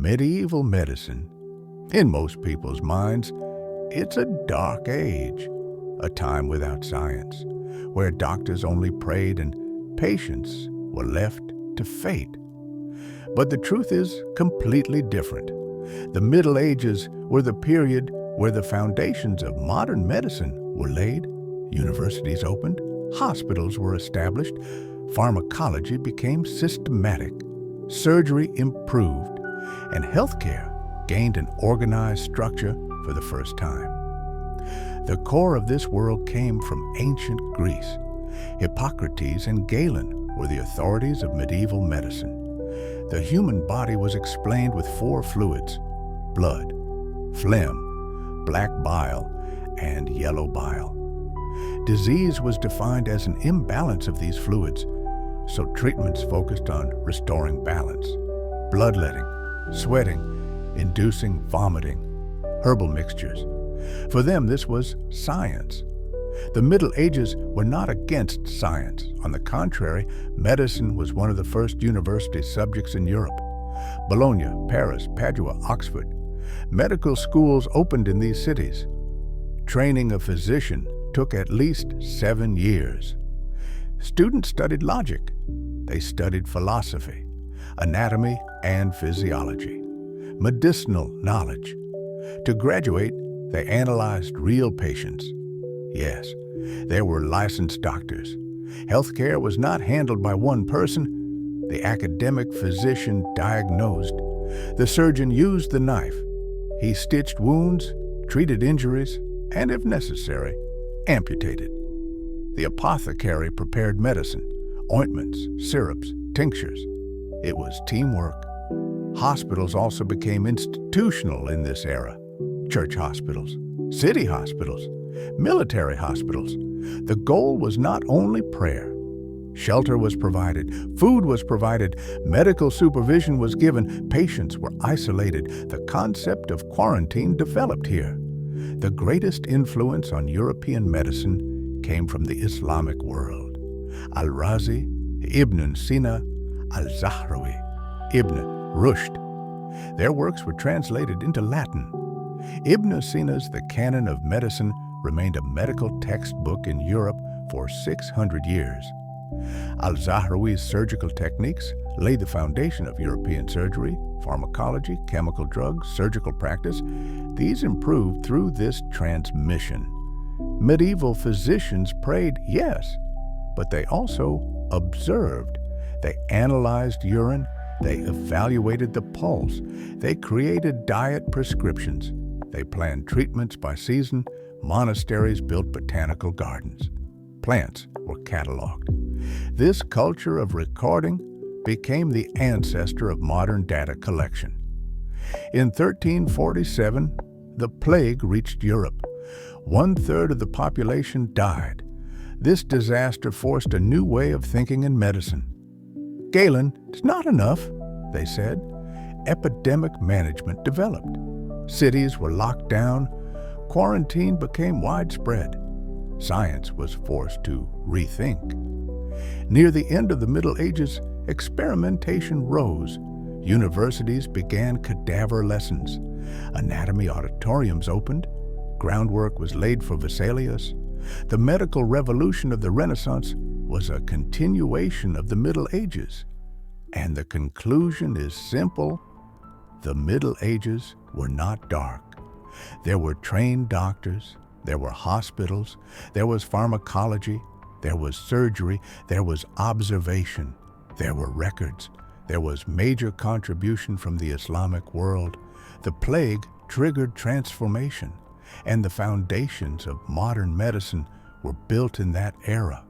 Medieval medicine, in most people's minds, it's a dark age, a time without science, where doctors only prayed and patients were left to fate. But the truth is completely different. The Middle Ages were the period where the foundations of modern medicine were laid, universities opened, hospitals were established, pharmacology became systematic, surgery improved, and healthcare gained an organized structure for the first time. The core of this world came from ancient Greece. Hippocrates and Galen were the authorities of medieval medicine. The human body was explained with four fluids: blood, phlegm, black bile, and yellow bile. Disease was defined as an imbalance of these fluids, so treatments focused on restoring balance. Bloodletting, sweating, inducing vomiting, herbal mixtures. For them, this was science. The Middle Ages were not against science. On the contrary, medicine was one of the first university subjects in Europe. Bologna, Paris, Padua, Oxford. Medical schools opened in these cities. Training a physician took at least 7 years. Students studied logic. They studied philosophy, anatomy, and physiology, medicinal knowledge. To graduate, they analyzed real patients. Yes, there were licensed doctors. Healthcare was not handled by one person. The academic physician diagnosed. The surgeon used the knife. He stitched wounds, treated injuries, and if necessary, amputated. The apothecary prepared medicine, ointments, syrups, tinctures. It was teamwork. Hospitals also became institutional in this era. Church hospitals, city hospitals, military hospitals. The goal was not only prayer. Shelter was provided, food was provided, medical supervision was given, patients were isolated. The concept of quarantine developed here. The greatest influence on European medicine came from the Islamic world. Al-Razi, Ibn Sina, Al-Zahrawi, Ibn Rushd. Their works were translated into Latin. Ibn Sina's The Canon of Medicine remained a medical textbook in Europe for 600 years. Al-Zahrawi's surgical techniques laid the foundation of European surgery, pharmacology, chemical drugs, surgical practice. These improved through this transmission. Medieval physicians prayed, yes, but they also observed. They analyzed urine, they evaluated the pulse, they created diet prescriptions, they planned treatments by season, monasteries built botanical gardens. Plants were cataloged. This culture of recording became the ancestor of modern data collection. In 1347, the plague reached Europe. 1/3 of the population died. This disaster forced a new way of thinking in medicine. Galen, it's not enough, they said. Epidemic management developed. Cities were locked down. Quarantine became widespread. Science was forced to rethink. Near the end of the Middle Ages, experimentation rose. Universities began cadaver lessons. Anatomy auditoriums opened. Groundwork was laid for Vesalius. The medical revolution of the Renaissance was a continuation of the Middle Ages. And the conclusion is simple. The Middle Ages were not dark. There were trained doctors, there were hospitals, there was pharmacology, there was surgery, there was observation, there were records, there was major contribution from the Islamic world. The plague triggered transformation, and the foundations of modern medicine were built in that era.